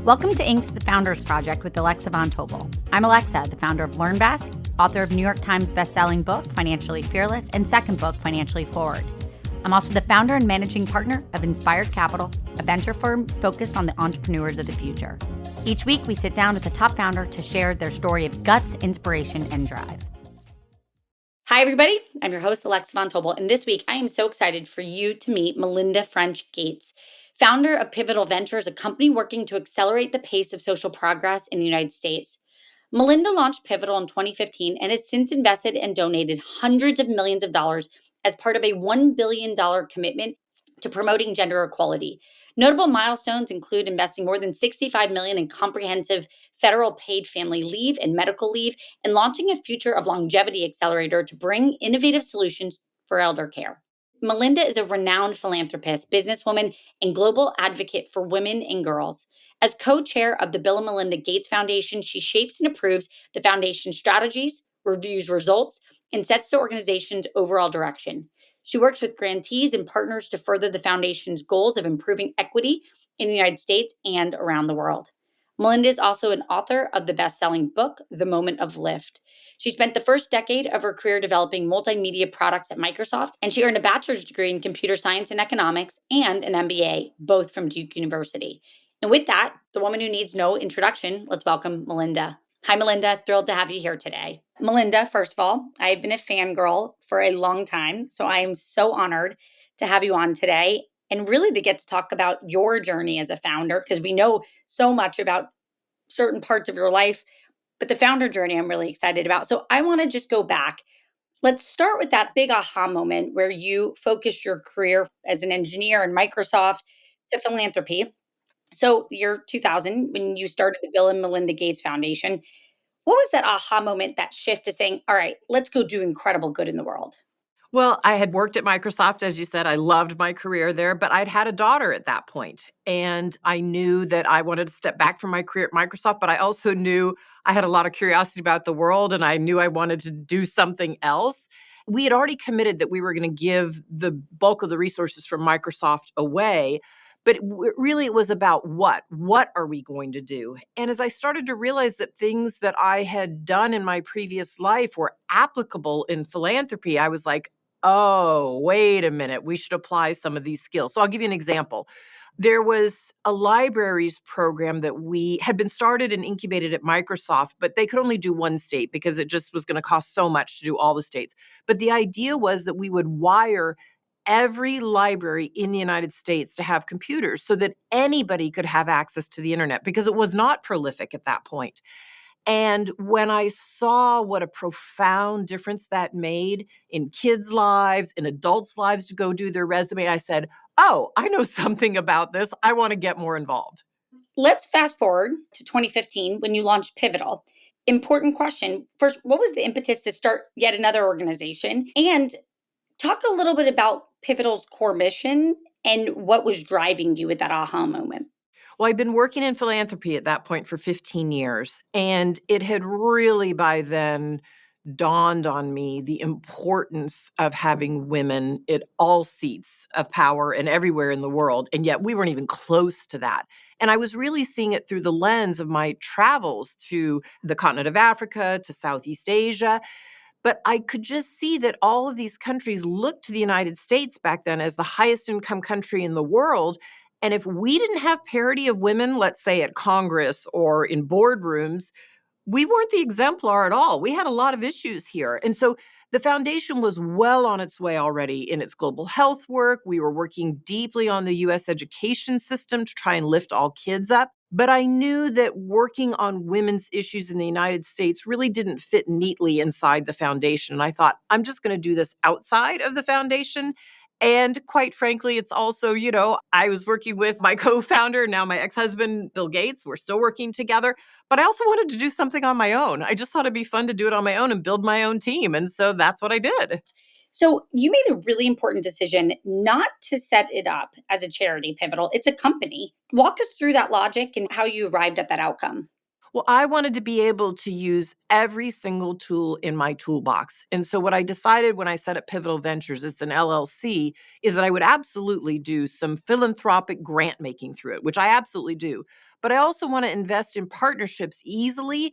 Welcome to Inc.'s The Founders Project with Alexa Von Tobel. I'm Alexa, the founder of LearnVest, author of New York Times bestselling book, Financially Fearless, and second book, Financially Forward. I'm also the founder and managing partner of Inspired Capital, a venture firm focused on the entrepreneurs of the future. Each week, we sit down with a top founder to share their story of guts, inspiration, and drive. Hi, everybody. I'm your host, Alexa Von Tobel, and this week, I am so excited for you to meet Melinda French Gates, founder of Pivotal Ventures, a company working to accelerate the pace of social progress in the United States. Melinda launched Pivotal in 2015 and has since invested and donated hundreds of millions of dollars as part of a $1 billion commitment to promoting gender equality. Notable milestones include investing more than $65 million in comprehensive federal paid family leave and medical leave, and launching a Future of Longevity accelerator to bring innovative solutions for elder care. Melinda is a renowned philanthropist, businesswoman, and global advocate for women and girls. As co-chair of the Bill and Melinda Gates Foundation, she shapes and approves the foundation's strategies, reviews results, and sets the organization's overall direction. She works with grantees and partners to further the foundation's goals of improving equity in the United States and around the world. Melinda is also an author of the best-selling book, The Moment of Lift. She spent the first decade of her career developing multimedia products at Microsoft, and she earned a bachelor's degree in computer science and economics and an MBA, both from Duke University. And with that, the woman who needs no introduction, let's welcome Melinda. Hi, Melinda. Thrilled to have you here today. Melinda, first of all, I've been a fangirl for a long time, so I am so honored to have you on today and really to get to talk about your journey as a founder, because we know so much about certain parts of your life, but the founder journey I'm really excited about. So I want to just go back. Let's start with that big aha moment where you focused your career as an engineer in Microsoft to philanthropy. So year 2000, when you started the Bill and Melinda Gates Foundation, what was that aha moment, that shift to saying, all right, let's go do incredible good in the world? Well, I had worked at Microsoft, as you said. I loved my career there, but I'd had a daughter at that point, and I knew that I wanted to step back from my career at Microsoft, but I also knew I had a lot of curiosity about the world, and I knew I wanted to do something else. We had already committed that we were going to give the bulk of the resources from Microsoft away, but really it was about what? What are we going to do? And as I started to realize that things that I had done in my previous life were applicable in philanthropy, I was like, oh, wait a minute, we should apply some of these skills. So I'll give you an example. There was a libraries program that we had been started and incubated at Microsoft, but they could only do one state because it just was going to cost so much to do all the states. But the idea was that we would wire every library in the United States to have computers so that anybody could have access to the internet, because it was not prolific at that point. And when I saw what a profound difference that made in kids' lives, in adults' lives to go do their resume, I said, oh, I know something about this. I want to get more involved. Let's fast forward to 2015 when you launched Pivotal. Important question. First, what was the impetus to start yet another organization? And talk a little bit about Pivotal's core mission and what was driving you at that aha moment. Well, I'd been working in philanthropy at that point for 15 years, and it had really by then dawned on me the importance of having women at all seats of power and everywhere in the world. And yet we weren't even close to that. And I was really seeing it through the lens of my travels to the continent of Africa, to Southeast Asia. But I could just see that all of these countries looked to the United States back then as the highest income country in the world. And if we didn't have parity of women, let's say at Congress or in boardrooms, we weren't the exemplar at all. We had a lot of issues here. And so the foundation was well on its way already in its global health work. We were working deeply on the US education system to try and lift all kids up. But I knew that working on women's issues in the United States really didn't fit neatly inside the foundation. And I thought, I'm just going to do this outside of the foundation. And quite frankly, it's also, I was working with my co-founder, now my ex-husband, Bill Gates. We're still working together. But I also wanted to do something on my own. I just thought it'd be fun to do it on my own and build my own team. And so that's what I did. So you made a really important decision not to set it up as a charity, Pivotal. It's a company. Walk us through that logic and how you arrived at that outcome. Well, I wanted to be able to use every single tool in my toolbox. And so what I decided when I set up Pivotal Ventures, it's an LLC, is that I would absolutely do some philanthropic grant making through it, which I absolutely do. but I also want to invest in partnerships easily.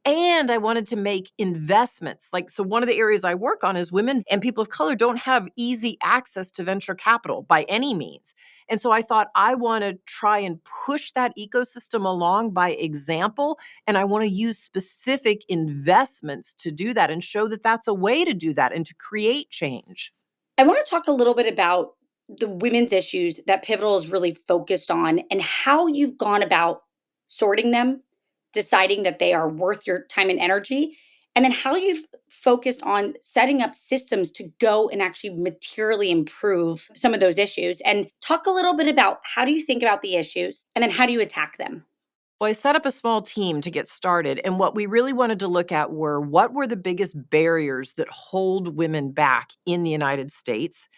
And I wanted to make investments. So one of the areas I work on is women and people of color don't have easy access to venture capital by any means. And so I thought I want to try and push that ecosystem along by example. And I want to use specific investments to do that and show that that's a way to do that and to create change. I want to talk a little bit about the women's issues that Pivotal is really focused on and how you've gone about sorting them, deciding that they are worth your time and energy, and then how you've focused on setting up systems to go and actually materially improve some of those issues. And talk a little bit about how do you think about the issues and then how do you attack them? Well, I set up a small team to get started. And what we really wanted to look at were what were the biggest barriers that hold women back in the United States?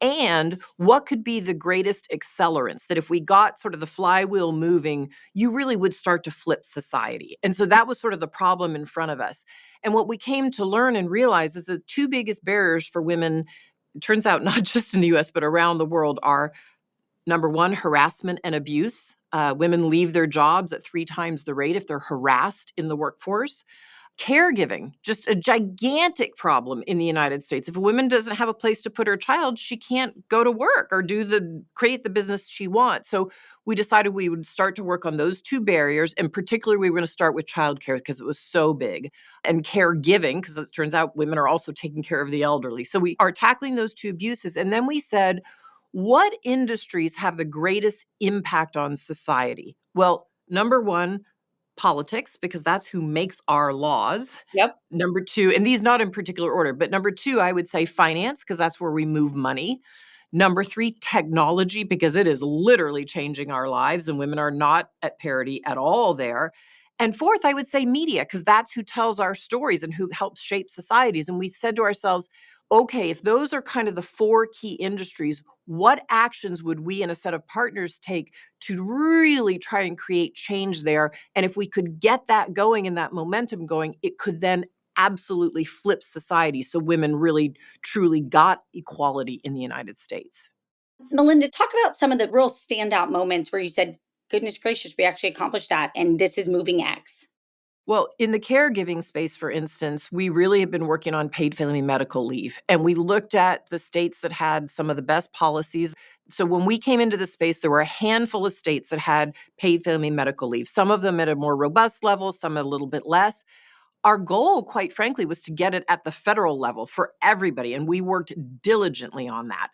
And what could be the greatest accelerants that if we got sort of the flywheel moving, you really would start to flip society? And so that was sort of the problem in front of us. And what we came to learn and realize is the two biggest barriers for women, it turns out not just in the US, but around the world, are number one, harassment and abuse. Women leave their jobs at 3 times the rate if they're harassed in the workforce. Caregiving, just a gigantic problem in the United States. If a woman doesn't have a place to put her child, she can't go to work or create the business she wants. So we decided we would start to work on those two barriers. And particularly, we were going to start with childcare because it was so big, and caregiving, because it turns out women are also taking care of the elderly. So we are tackling those two abuses. And then we said, what industries have the greatest impact on society? Well, number one, politics, because that's who makes our laws. Yep. Number two, and these not in particular order, but number two, I would say finance, because that's where we move money. Number three, technology, because it is literally changing our lives and women are not at parity at all there. And fourth, I would say media, because that's who tells our stories and who helps shape societies. And we said to ourselves, okay, if those are kind of the four key industries, what actions would we and a set of partners take to really try and create change there? And if we could get that going and that momentum going, it could then absolutely flip society so women really truly got equality in the United States. Melinda, talk about some of the real standout moments where you said, goodness gracious, we actually accomplished that. And this is moving X. Well, in the caregiving space, for instance, we really have been working on paid family medical leave. And we looked at the states that had some of the best policies. So when we came into the space, there were a handful of states that had paid family medical leave, some of them at a more robust level, some a little bit less. Our goal, quite frankly, was to get it at the federal level for everybody. And we worked diligently on that.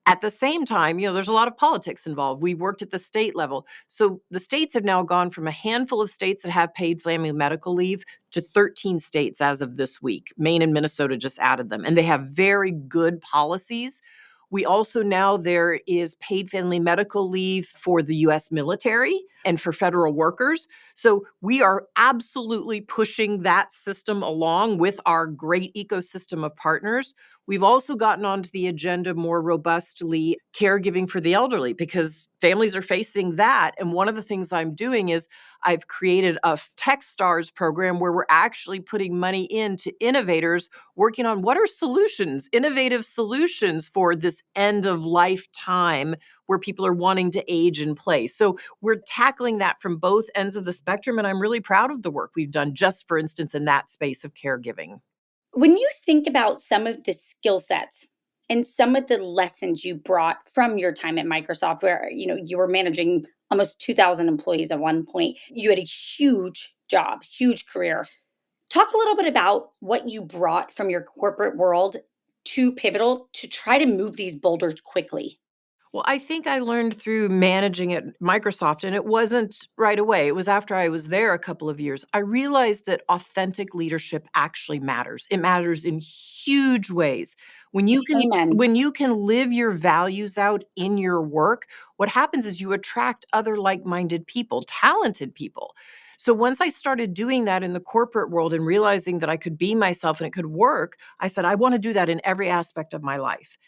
At the same time, there's a lot of politics involved. We worked at the state level. So the states have now gone from a handful of states that have paid family medical leave to 13 states as of this week. Maine and Minnesota just added them, and they have very good policies. We also now there is paid family medical leave for the US military and for federal workers. So we are absolutely pushing that system along with our great ecosystem of partners. We've also gotten onto the agenda more robustly caregiving for the elderly because families are facing that. And one of the things I'm doing is I've created a Tech Stars program where we're actually putting money into innovators working on what are solutions, innovative solutions for this end of life time where people are wanting to age in place. So we're tackling that from both ends of the spectrum. And I'm really proud of the work we've done, just for instance, in that space of caregiving. When you think about some of the skill sets and some of the lessons you brought from your time at Microsoft, where you were managing almost 2,000 employees at one point, you had a huge job, huge career. Talk a little bit about what you brought from your corporate world to Pivotal to try to move these boulders quickly. Well, I think I learned through managing at Microsoft, and it wasn't right away. It was after I was there a couple of years. I realized that authentic leadership actually matters. It matters in huge ways. When you can Amen. when you can live your values out in your work, what happens is you attract other like-minded people, talented people. So once I started doing that in the corporate world and realizing that I could be myself and it could work, I said, I want to do that in every aspect of my life.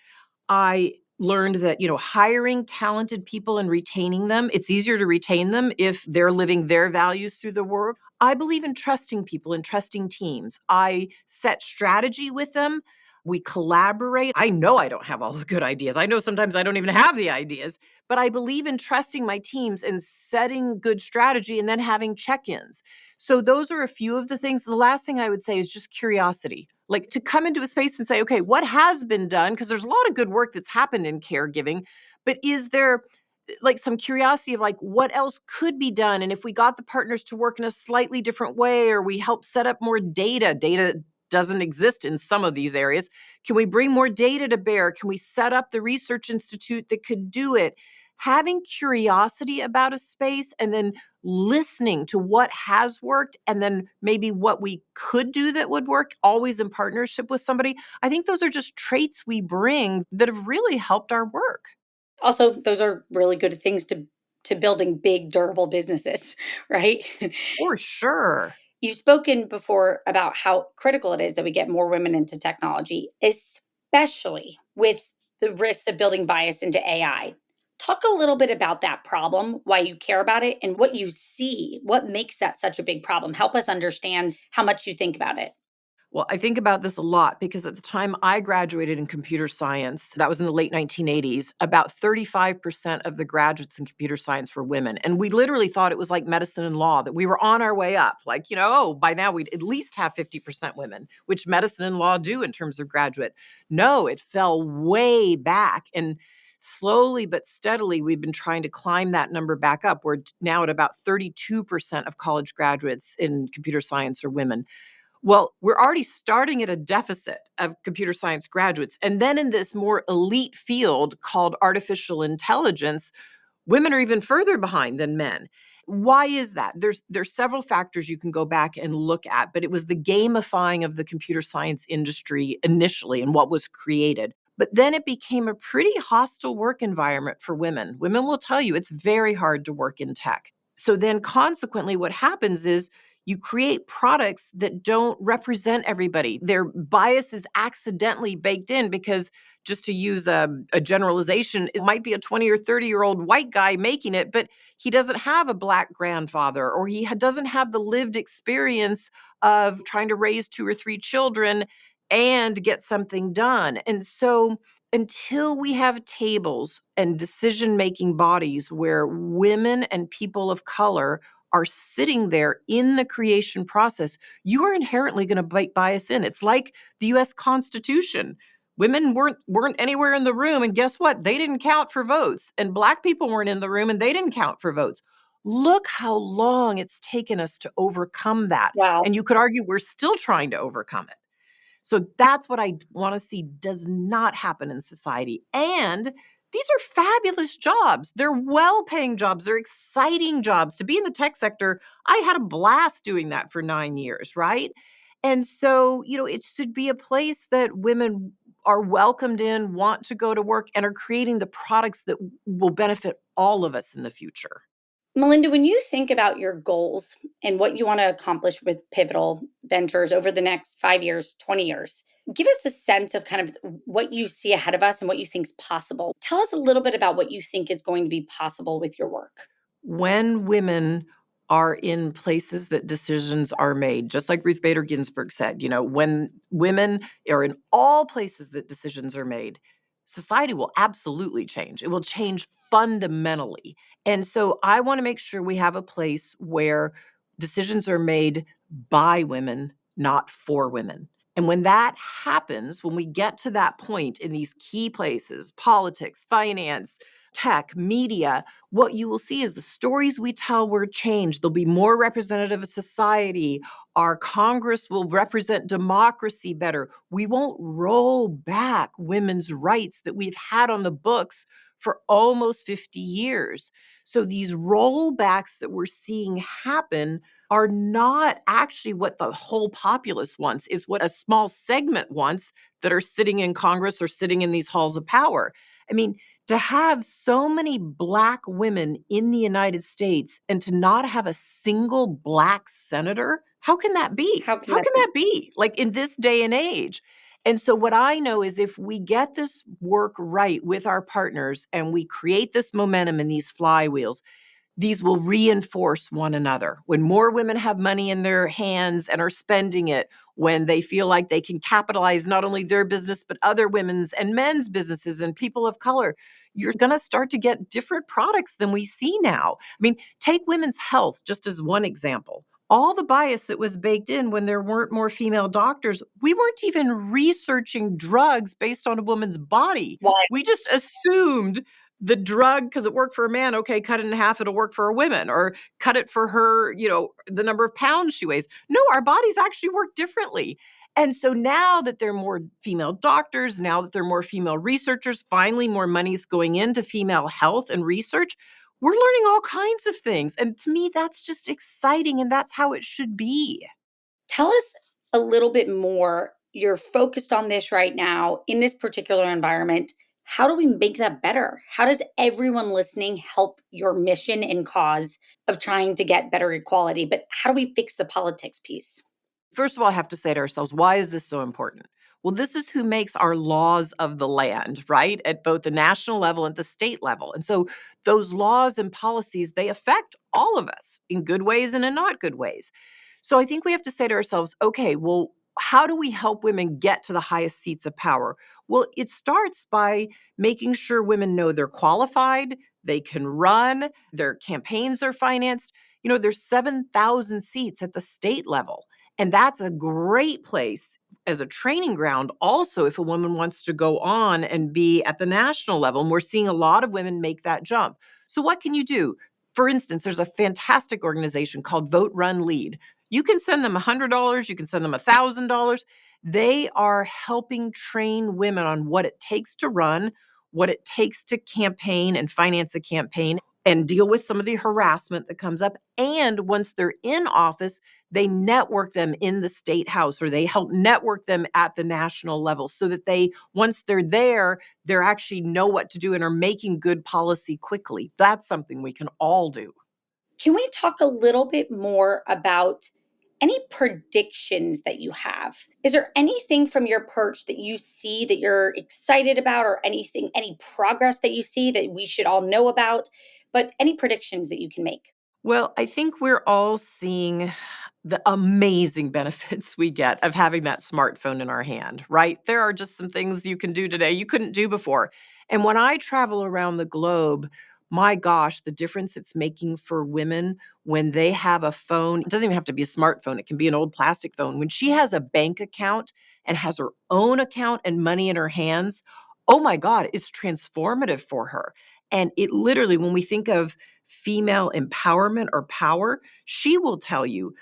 I learned that, hiring talented people and retaining them, it's easier to retain them if they're living their values through the work. I believe in trusting people and trusting teams. I set strategy with them. We collaborate. I know I don't have all the good ideas. I know sometimes I don't even have the ideas, but I believe in trusting my teams and setting good strategy and then having check-ins. So those are a few of the things. The last thing I would say is just curiosity. Like to come into a space and say, okay, what has been done? Because there's a lot of good work that's happened in caregiving, but is there like some curiosity of like what else could be done? And if we got the partners to work in a slightly different way, or we help set up more data doesn't exist in some of these areas. Can we bring more data to bear? Can we set up the research institute that could do it? Having curiosity about a space and then listening to what has worked and then maybe what we could do that would work, always in partnership with somebody. I think those are just traits we bring that have really helped our work. Also, those are really good things to building big, durable businesses, right? For sure. You've spoken before about how critical it is that we get more women into technology, especially with the risks of building bias into AI. Talk a little bit about that problem, why you care about it, and what you see. What makes that such a big problem? Help us understand how much you think about it. Well, I think about this a lot because at the time I graduated in computer science, that was in the late 1980s, about 35% of the graduates in computer science were women. And we literally thought it was like medicine and law, that we were on our way up. Like, oh, by now we'd at least have 50% women, which medicine and law do in terms of graduate. No, it fell way back. And slowly but steadily, we've been trying to climb that number back up. We're now at about 32% of college graduates in computer science are women. Well, we're already starting at a deficit of computer science graduates. And then in this more elite field called artificial intelligence, women are even further behind than men. Why is that? There's several factors you can go back and look at, but it was the gamifying of the computer science industry initially and what was created. But then it became a pretty hostile work environment for women. Women will tell you it's very hard to work in tech. So then consequently what happens is you create products that don't represent everybody. Their bias is accidentally baked in because, just to use a generalization, it might be a 20 or 30-year-old white guy making it, but he doesn't have a Black grandfather, or he doesn't have the lived experience of trying to raise 2 or 3 children and get something done. And so until we have tables and decision-making bodies where women and people of color are sitting there in the creation process, you are inherently going to bias in. It's like the US Constitution. Women weren't anywhere in the room, and guess what? They didn't count for votes. And Black people weren't in the room and they didn't count for votes. Look how long it's taken us to overcome that. Wow. And you could argue we're still trying to overcome it. So that's what I want to see does not happen in society. And these are fabulous jobs. They're well-paying jobs. They're exciting jobs. To be in the tech sector, I had a blast doing that for 9 years, right? And so, it should be a place that women are welcomed in, want to go to work, and are creating the products that will benefit all of us in the future. Melinda, when you think about your goals and what you want to accomplish with Pivotal Ventures over the next 5 years, 20 years, give us a sense of kind of what you see ahead of us and what you think is possible. Tell us a little bit about what you think is going to be possible with your work. When women are in places that decisions are made, just like Ruth Bader Ginsburg said, when women are in all places that decisions are made, society will absolutely change. It will change fundamentally. And so I want to make sure we have a place where decisions are made by women, not for women. And when that happens, when we get to that point in these key places, politics, finance, tech, media, what you will see is the stories we tell will change. They'll be more representative of society. Our Congress will represent democracy better. We won't roll back women's rights that we've had on the books for almost 50 years. So these rollbacks that we're seeing happen are not actually what the whole populace wants. It's what a small segment wants that are sitting in Congress or sitting in these halls of power. I mean, to have so many Black women in the United States and to not have a single Black senator, how can that be? How can How that can be? that be? Like in this day and age. And so what I know is if we get this work right with our partners and we create this momentum and these flywheels, these will reinforce one another. When more women have money in their hands and are spending it, when they feel like they can capitalize not only their business, but other women's and men's businesses and people of color, you're going to start to get different products than we see now. I mean, take women's health just as one example. All the bias that was baked in when there weren't more female doctors, we weren't even researching drugs based on a woman's body. Why? We just assumed the drug, because it worked for a man, okay, cut it in half, it'll work for a woman, or cut it for her, the number of pounds she weighs. No, our bodies actually work differently. And so now that there are more female doctors, now that there are more female researchers, finally more money's going into female health and research, we're learning all kinds of things. And to me, that's just exciting, and that's how it should be. Tell us a little bit more. You're focused on this right now in this particular environment. How do we make that better? How does everyone listening help your mission and cause of trying to get better equality? But how do we fix the politics piece? First of all, I have to say to ourselves, why is this so important? Well, this is who makes our laws of the land, right? At both the national level and the state level. And so those laws and policies, they affect all of us in good ways and in not good ways. So I think we have to say to ourselves, okay, well, how do we help women get to the highest seats of power? Well, it starts by making sure women know they're qualified, they can run, their campaigns are financed. There's 7,000 seats at the state level. And that's a great place as a training ground also if a woman wants to go on and be at the national level. And we're seeing a lot of women make that jump. So what can you do? For instance, there's a fantastic organization called Vote, Run, Lead. You can send them $100, you can send them $1,000. They are helping train women on what it takes to run, what it takes to campaign and finance a campaign and deal with some of the harassment that comes up. And once they're in office, they network them in the state house, or they help network them at the national level so that once they're there, they actually know what to do and are making good policy quickly. That's something we can all do. Can we talk a little bit more about any predictions that you have? Is there anything from your perch that you see that you're excited about, or anything, any progress that you see that we should all know about? But any predictions that you can make? Well, I think we're all seeing the amazing benefits we get of having that smartphone in our hand, right? There are just some things you can do today you couldn't do before. And when I travel around the globe, my gosh, the difference it's making for women when they have a phone. It doesn't even have to be a smartphone, it can be an old plastic phone. When she has a bank account and has her own account and money in her hands, oh my God, it's transformative for her. And it literally, when we think of female empowerment or power, she will tell you,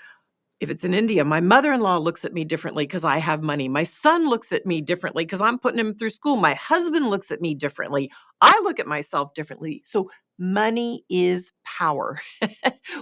if it's in India, my mother-in-law looks at me differently because I have money. My son looks at me differently because I'm putting him through school. My husband looks at me differently. I look at myself differently. So money is power.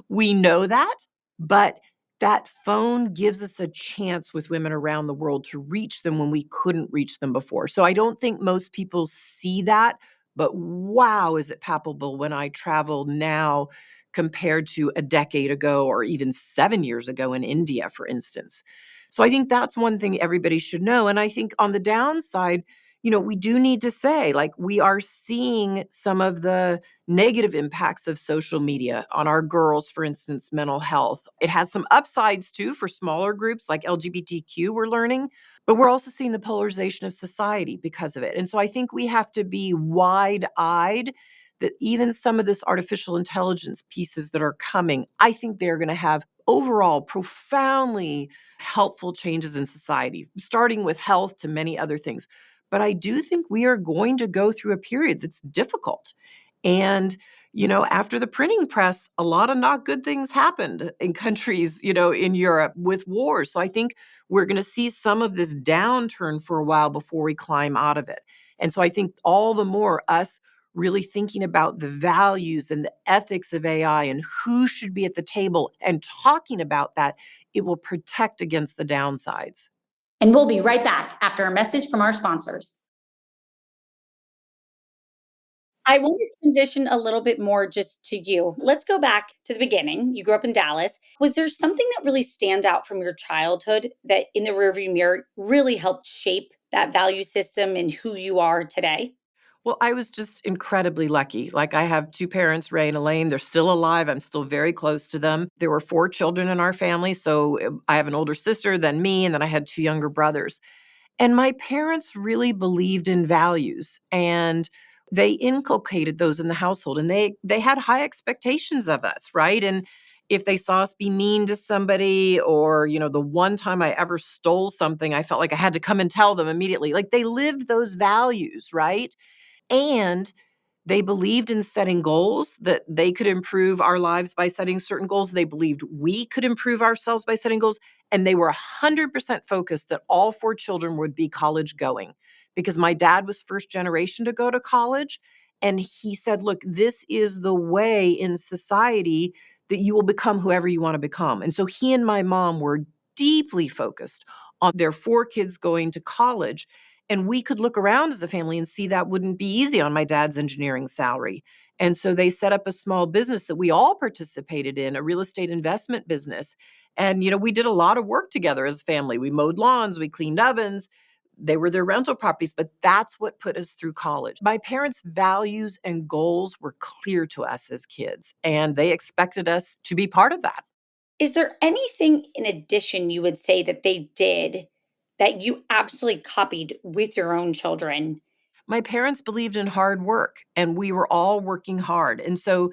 We know that, but that phone gives us a chance with women around the world to reach them when we couldn't reach them before. So I don't think most people see that, but wow, is it palpable when I travel now compared to a decade ago or even 7 years ago in India, for instance. So I think that's one thing everybody should know. And I think on the downside, we do need to say, like, we are seeing some of the negative impacts of social media on our girls, for instance, mental health. It has some upsides too for smaller groups like LGBTQ, we're learning, but we're also seeing the polarization of society because of it. And so I think we have to be wide eyed that even some of this artificial intelligence pieces that are coming, I think they're going to have overall profoundly helpful changes in society, starting with health to many other things. But I do think we are going to go through a period that's difficult. And, after the printing press, a lot of not good things happened in countries, in Europe with wars. So I think we're going to see some of this downturn for a while before we climb out of it. And so I think all the more us really thinking about the values and the ethics of AI and who should be at the table and talking about that, it will protect against the downsides. And we'll be right back after a message from our sponsors. I want to transition a little bit more just to you. Let's go back to the beginning. You grew up in Dallas. Was there something that really stands out from your childhood that in the rearview mirror really helped shape that value system and who you are today? Well, I was just incredibly lucky. Like, I have two parents, Ray and Elaine. They're still alive. I'm still very close to them. There were four children in our family. So I have an older sister than me, and then I had two younger brothers. And my parents really believed in values, and they inculcated those in the household, and they had high expectations of us, right? And if they saw us be mean to somebody, or, the one time I ever stole something, I felt like I had to come and tell them immediately. Like, they lived those values, right? And they believed in setting goals, that they could improve our lives by setting certain goals. They believed we could improve ourselves by setting goals. And they were 100% focused that all four children would be college going, because my dad was first generation to go to college. And he said, look, this is the way in society that you will become whoever you want to become. And so he and my mom were deeply focused on their four kids going to college. And we could look around as a family and see that wouldn't be easy on my dad's engineering salary. And so they set up a small business that we all participated in, a real estate investment business. And, we did a lot of work together as a family. We mowed lawns, we cleaned ovens. They were their rental properties, but that's what put us through college. My parents' values and goals were clear to us as kids, and they expected us to be part of that. Is there anything in addition you would say that they did that you absolutely copied with your own children? My parents believed in hard work, and we were all working hard. And so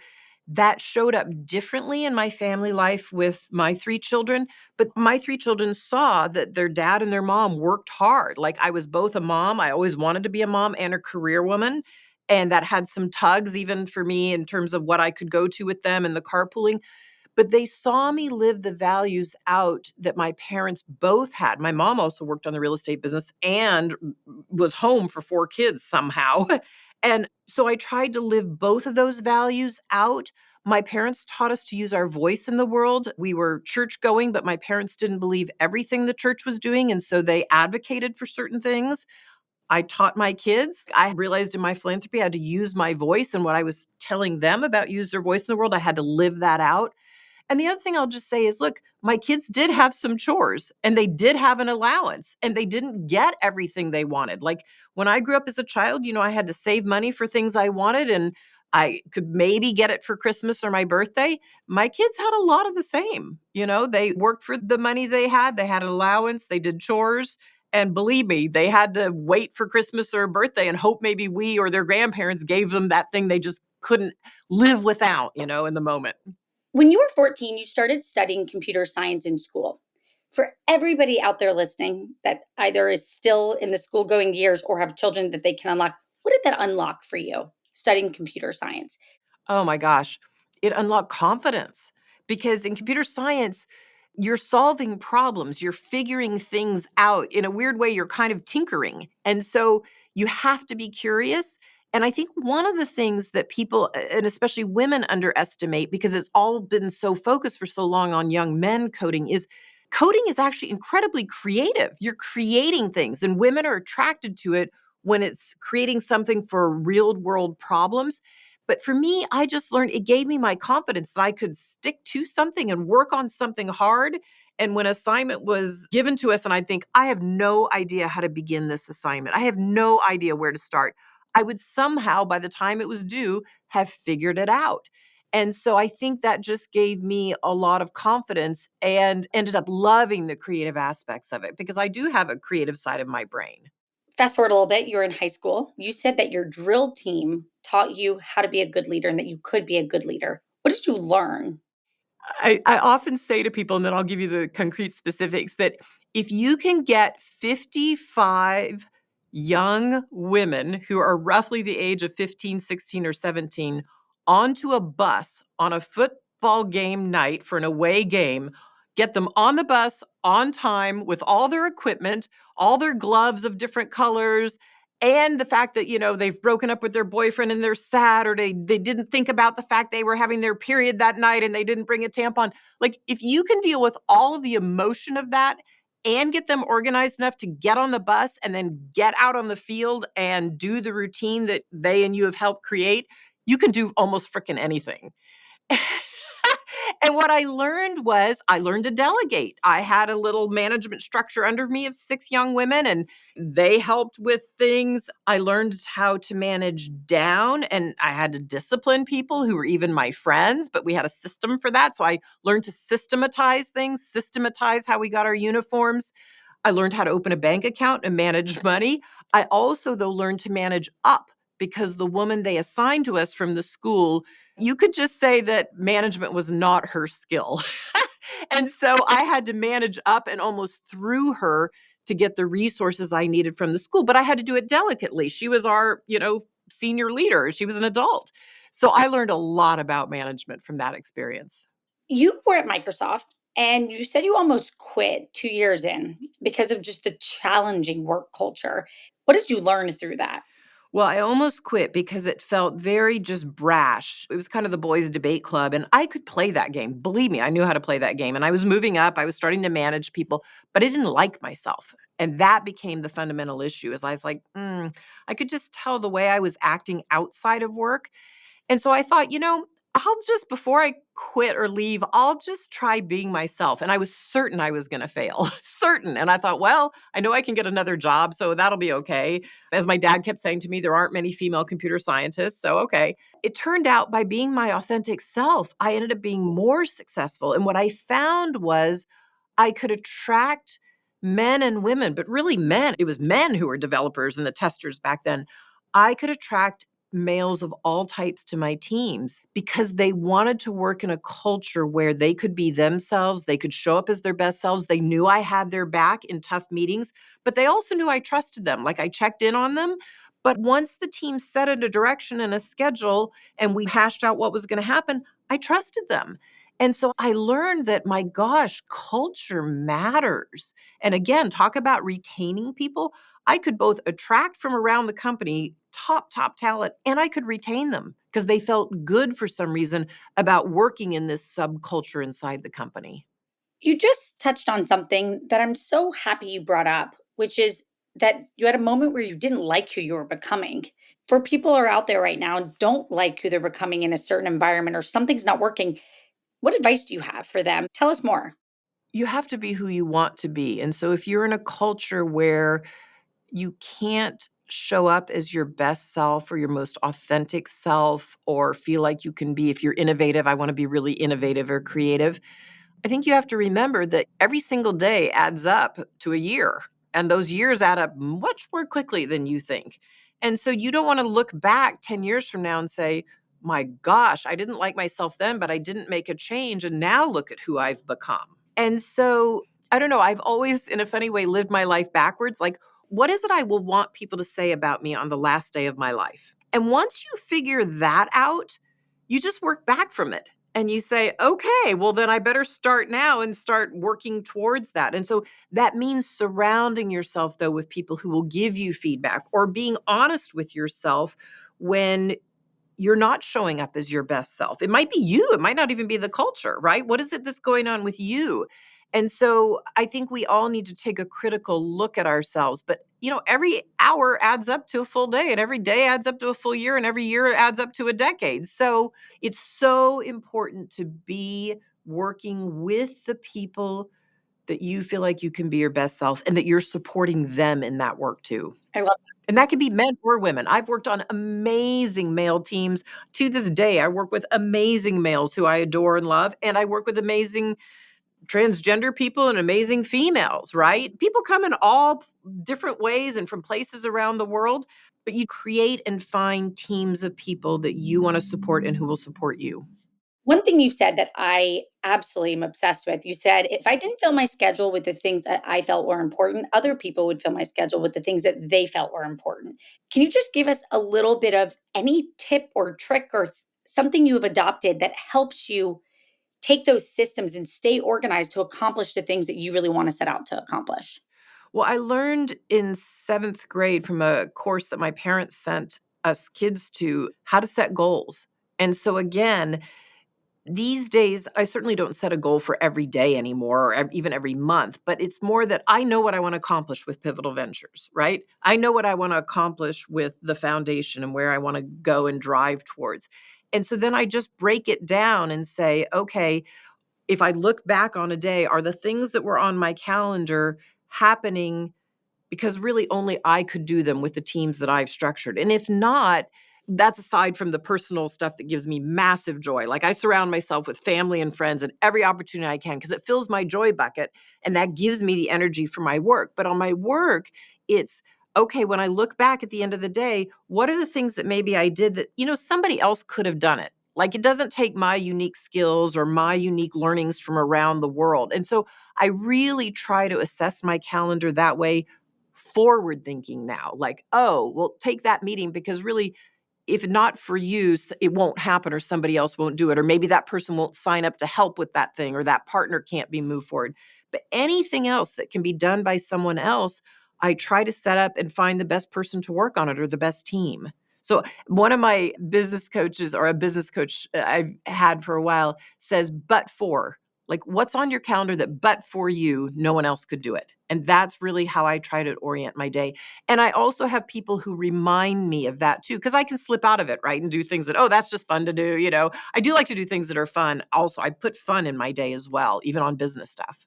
that showed up differently in my family life with my three children. But my three children saw that their dad and their mom worked hard. Like, I was both a mom. I always wanted to be a mom and a career woman. And that had some tugs, even for me, in terms of what I could go to with them and the carpooling. But they saw me live the values out that my parents both had. My mom also worked on the real estate business and was home for four kids somehow. And so I tried to live both of those values out. My parents taught us to use our voice in the world. We were church going, but my parents didn't believe everything the church was doing. And so they advocated for certain things. I taught my kids. I realized in my philanthropy, I had to use my voice, and what I was telling them about use their voice in the world, I had to live that out. And the other thing I'll just say is, look, my kids did have some chores, and they did have an allowance, and they didn't get everything they wanted. Like, when I grew up as a child, I had to save money for things I wanted, and I could maybe get it for Christmas or my birthday. My kids had a lot of the same. They worked for the money they had an allowance, they did chores. And believe me, they had to wait for Christmas or birthday and hope maybe we or their grandparents gave them that thing they just couldn't live without, in the moment. When you were 14, you started studying computer science in school. For everybody out there listening that either is still in the school going years or have children that they can unlock, what did that unlock for you studying computer science? Oh my gosh. It unlocked confidence, because in computer science, you're solving problems, you're figuring things out. In a weird way, you're kind of tinkering. And so you have to be curious. And I think one of the things that people, and especially women, underestimate, because it's all been so focused for so long on young men coding is actually incredibly creative. You're creating things, and women are attracted to it when it's creating something for real world problems. But for me, I just learned, it gave me my confidence that I could stick to something and work on something hard. And when assignment was given to us, and I think, I have no idea how to begin this assignment, I have no idea where to start, I would somehow, by the time it was due, have figured it out. And so I think that just gave me a lot of confidence, and ended up loving the creative aspects of it, because I do have a creative side of my brain. Fast forward a little bit, you were in high school. You said that your drill team taught you how to be a good leader and that you could be a good leader. What did you learn? I often say to people, and then I'll give you the concrete specifics, that if you can get 55 young women who are roughly the age of 15, 16, or 17 onto a bus on a football game night for an away game, get them on the bus on time with all their equipment, all their gloves of different colors, and the fact that, they've broken up with their boyfriend and they're sad, or they didn't think about the fact they were having their period that night and they didn't bring a tampon. Like, if you can deal with all of the emotion of that and get them organized enough to get on the bus and then get out on the field and do the routine that they and you have helped create, you can do almost freaking anything. And what I learned was I learned to delegate. I had a little management structure under me of 6 young women, and they helped with things. I learned how to manage down, and I had to discipline people who were even my friends, but we had a system for that. So I learned to systematize things, systematize how we got our uniforms. I learned how to open a bank account and manage money. I also, though, learned to manage up because the woman they assigned to us from the school, you could just say that management was not her skill. And so I had to manage up and almost through her to get the resources I needed from the school, but I had to do it delicately. She was our, senior leader. She was an adult. So I learned a lot about management from that experience. You were at Microsoft and you said you almost quit 2 years in because of just the challenging work culture. What did you learn through that? Well, I almost quit because it felt very just brash. It was kind of the boys' debate club, and I could play that game. Believe me, I knew how to play that game. And I was moving up, I was starting to manage people, but I didn't like myself. And that became the fundamental issue. Is I was like, I could just tell the way I was acting outside of work. And so I thought, I'll just, before I quit or leave, I'll just try being myself. And I was certain I was going to fail, certain. And I thought, well, I know I can get another job, so that'll be okay. As my dad kept saying to me, there aren't many female computer scientists, so okay. It turned out by being my authentic self, I ended up being more successful. And what I found was I could attract men and women, but really men. It was men who were developers and the testers back then. I could attract males of all types to my teams because they wanted to work in a culture where they could be themselves, they could show up as their best selves. They knew I had their back in tough meetings, but they also knew I trusted them. Like I checked in on them. But once the team set a direction and a schedule and we hashed out what was going to happen, I trusted them. And so I learned that, my gosh, culture matters. And again, talk about retaining people. I could both attract from around the company top talent, and I could retain them because they felt good for some reason about working in this subculture inside the company. You just touched on something that I'm so happy you brought up, which is that you had a moment where you didn't like who you were becoming. For people who are out there right now and don't like who they're becoming in a certain environment or something's not working, what advice do you have for them? Tell us more. You have to be who you want to be. And so if you're in a culture where you can't show up as your best self or your most authentic self or feel like you can be, if you're innovative, I want to be really innovative or creative. I think you have to remember that every single day adds up to a year, and those years add up much more quickly than you think. And so you don't want to look back 10 years from now and say, my gosh, I didn't like myself then, but I didn't make a change. And now look at who I've become. And so I don't know, I've always, in a funny way, lived my life backwards. Like, what is it I will want people to say about me on the last day of my life? And once you figure that out, you just work back from it and you say, okay, well, then I better start now and start working towards that. And so that means surrounding yourself, though, with people who will give you feedback or being honest with yourself when you're not showing up as your best self. It might be you, it might not even be the culture, right? What is it that's going on with you? And so I think we all need to take a critical look at ourselves. But, every hour adds up to a full day, and every day adds up to a full year, and every year adds up to a decade. So it's so important to be working with the people that you feel like you can be your best self and that you're supporting them in that work too. I love And that could be men or women. I've worked on amazing male teams. To this day, I work with amazing males who I adore and love, and I work with amazing transgender people and amazing females, right? People come in all different ways and from places around the world, but you create and find teams of people that you want to support and who will support you. one thing you've said that I absolutely am obsessed with. You said, if I didn't fill my schedule with the things that I felt were important, other people would fill my schedule with the things that they felt were important. Can you just give us a little bit of any tip or trick or something you have adopted that helps you take those systems and stay organized to accomplish the things that you really want to set out to accomplish? Well, I learned in 7th grade from a course that my parents sent us kids to how to set goals. And so again, these days, I certainly don't set a goal for every day anymore or even every month, but it's more that I know what I want to accomplish with Pivotal Ventures, right? I know what I want to accomplish with the foundation and where I want to go and drive towards. And so then I just break it down and say, okay, if I look back on a day, are the things that were on my calendar happening because really only I could do them with the teams that I've structured? And if not, that's aside from the personal stuff that gives me massive joy. Like I surround myself with family and friends and every opportunity I can because it fills my joy bucket and that gives me the energy for my work. But on my work, it's okay, when I look back at the end of the day, what are the things that maybe I did that, somebody else could have done it? Like it doesn't take my unique skills or my unique learnings from around the world. And so I really try to assess my calendar that way, forward thinking now. Like, oh, well, take that meeting because really, if not for you, it won't happen or somebody else won't do it. Or maybe that person won't sign up to help with that thing or that partner can't be moved forward. But anything else that can be done by someone else, I try to set up and find the best person to work on it or the best team. So one of my business coaches or a business coach I've had for a while says, but for, like what's on your calendar that but for you, no one else could do it. And that's really how I try to orient my day. And I also have people who remind me of that too, because I can slip out of it, right? And do things that, oh, that's just fun to do. I do like to do things that are fun. Also, I put fun in my day as well, even on business stuff.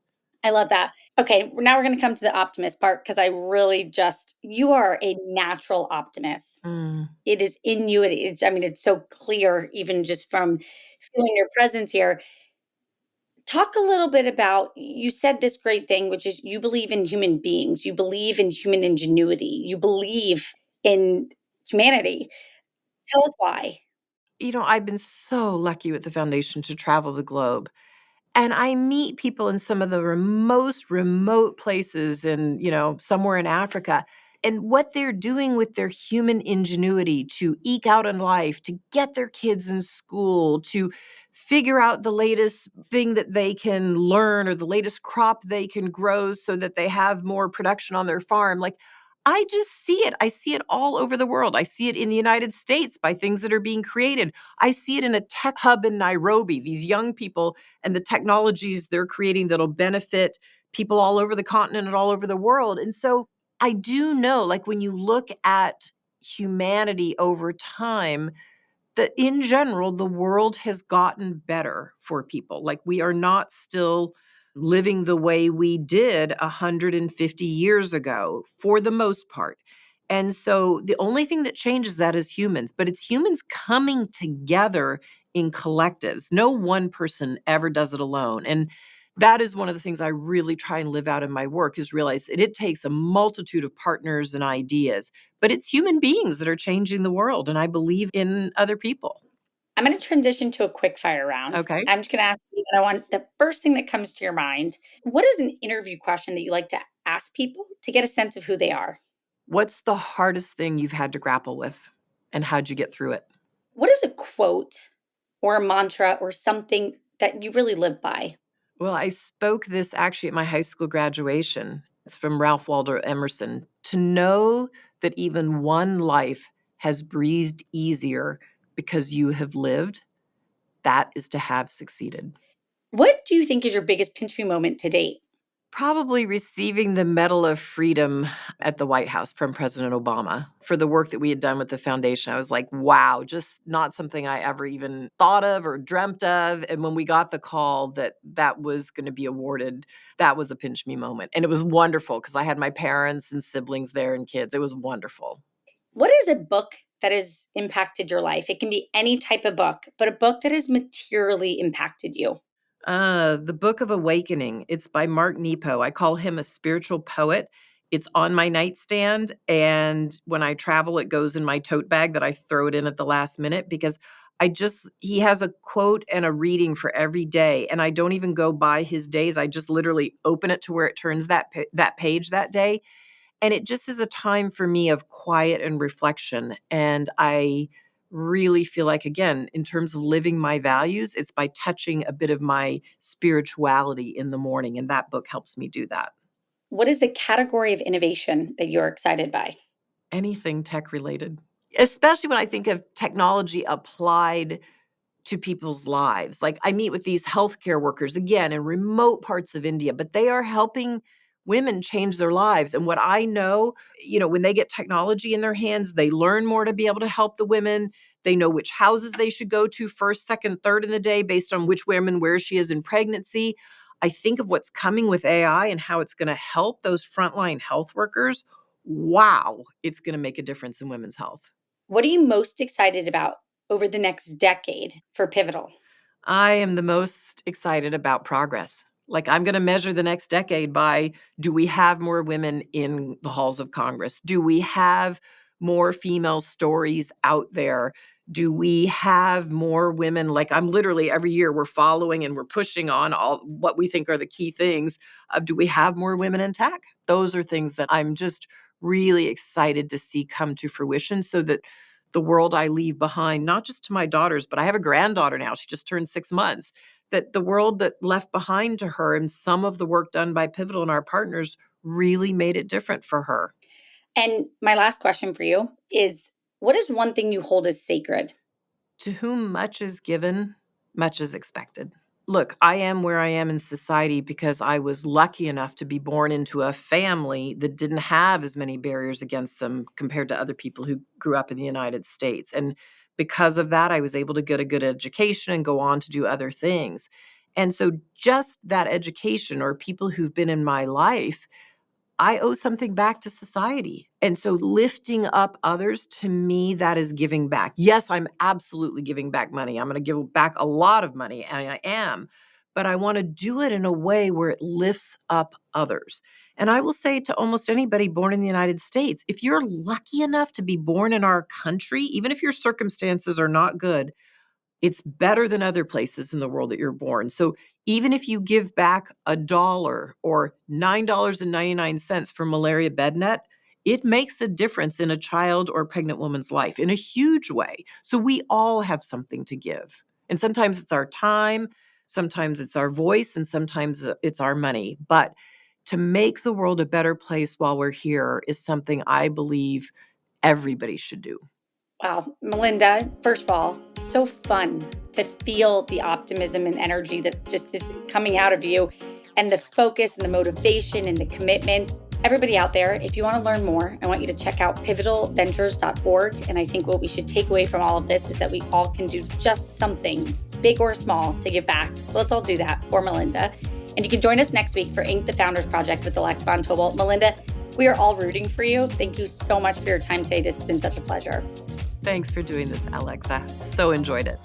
I love that. Okay, now we're going to come to the optimist part because I really you are a natural optimist. Mm. It is in you. It's so clear, even just from feeling your presence here. Talk a little bit about, you said this great thing, which is you believe in human beings, you believe in human ingenuity, you believe in humanity. Tell us why. I've been so lucky with the foundation to travel the globe. And I meet people in some of the most remote places in, somewhere in Africa. And what they're doing with their human ingenuity to eke out in life, to get their kids in school, to figure out the latest thing that they can learn or the latest crop they can grow so that they have more production on their farm. Like, I just see it. I see it all over the world. I see it in the United States by things that are being created. I see it in a tech hub in Nairobi, these young people and the technologies they're creating that'll benefit people all over the continent and all over the world. And so I do know, like, when you look at humanity over time, that in general, the world has gotten better for people. Like, we are not still living the way we did 150 years ago for the most part. And so the only thing that changes that is humans, but it's humans coming together in collectives. No one person ever does it alone. And that is one of the things I really try and live out in my work, is realize that it takes a multitude of partners and ideas, but it's human beings that are changing the world. And I believe in other people. I'm going to transition to a quick fire round. Okay. I'm just going to ask you, and I want the first thing that comes to your mind. What is an interview question that you like to ask people to get a sense of who they are? What's the hardest thing you've had to grapple with, and how'd you get through it? What is a quote or a mantra or something that you really live by? Well, I spoke this actually at my high school graduation. It's from Ralph Waldo Emerson. To know that even one life has breathed easier because you have lived, that is to have succeeded. What do you think is your biggest pinch me moment to date? Probably receiving the Medal of Freedom at the White House from President Obama for the work that we had done with the foundation. I was like, wow, just not something I ever even thought of or dreamt of. And when we got the call that that was going to be awarded, that was a pinch me moment. And it was wonderful because I had my parents and siblings there and kids. It was wonderful. What is a book that has impacted your life? It can be any type of book, but a book that has materially impacted you. The Book of Awakening. It's by Mark Nepo. I call him a spiritual poet. It's on my nightstand, and when I travel, it goes in my tote bag that I throw it in at the last minute because he has a quote and a reading for every day, and I don't even go by his days. I just literally open it to where it turns that page that day, and it just is a time for me of quiet and reflection. And I really feel like, again, in terms of living my values, it's by touching a bit of my spirituality in the morning. And that book helps me do that. What is the category of innovation that you're excited by? Anything tech related, especially when I think of technology applied to people's lives. Like, I meet with these healthcare workers, again, in remote parts of India, but they are helping women change their lives. And what I know, when they get technology in their hands, they learn more to be able to help the women. They know which houses they should go to first, second, third in the day based on which woman, where she is in pregnancy. I think of what's coming with AI and how it's going to help those frontline health workers. Wow, it's going to make a difference in women's health. What are you most excited about over the next decade for Pivotal? I am the most excited about progress. Like, I'm going to measure the next decade by, do we have more women in the halls of Congress? Do we have more female stories out there? Do we have more women? Like, I'm literally every year we're following and we're pushing on all what we think are the key things of, do we have more women in tech? Those are things that I'm just really excited to see come to fruition, so that the world I leave behind, not just to my daughters, but I have a granddaughter now. She just turned 6 months. That the world that left behind to her and some of the work done by Pivotal and our partners really made it different for her. And my last question for you is, what is one thing you hold as sacred? To whom much is given, much is expected. Look, I am where I am in society because I was lucky enough to be born into a family that didn't have as many barriers against them compared to other people who grew up in the United States. And because of that, I was able to get a good education and go on to do other things. And so, just that education, or people who've been in my life, I owe something back to society. And so, lifting up others, to me, that is giving back. Yes, I'm absolutely giving back money. I'm going to give back a lot of money, and I am. But I want to do it in a way where it lifts up others. And I will say to almost anybody born in the United States, if you're lucky enough to be born in our country, even if your circumstances are not good, it's better than other places in the world that you're born. So even if you give back $1 or $9.99 for malaria bed net, it makes a difference in a child or pregnant woman's life in a huge way. So we all have something to give. And sometimes it's our time, sometimes it's our voice, and sometimes it's our money. But to make the world a better place while we're here is something I believe everybody should do. Wow, Melinda, first of all, so fun to feel the optimism and energy that just is coming out of you, and the focus and the motivation and the commitment. Everybody out there, if you want to learn more, I want you to check out pivotalventures.org. And I think what we should take away from all of this is that we all can do just something, big or small, to give back. So let's all do that for Melinda. And you can join us next week for Inc. the Founders Project with Alexa Von Tobel. Melinda, we are all rooting for you. Thank you so much for your time today. This has been such a pleasure. Thanks for doing this, Alexa. So enjoyed it.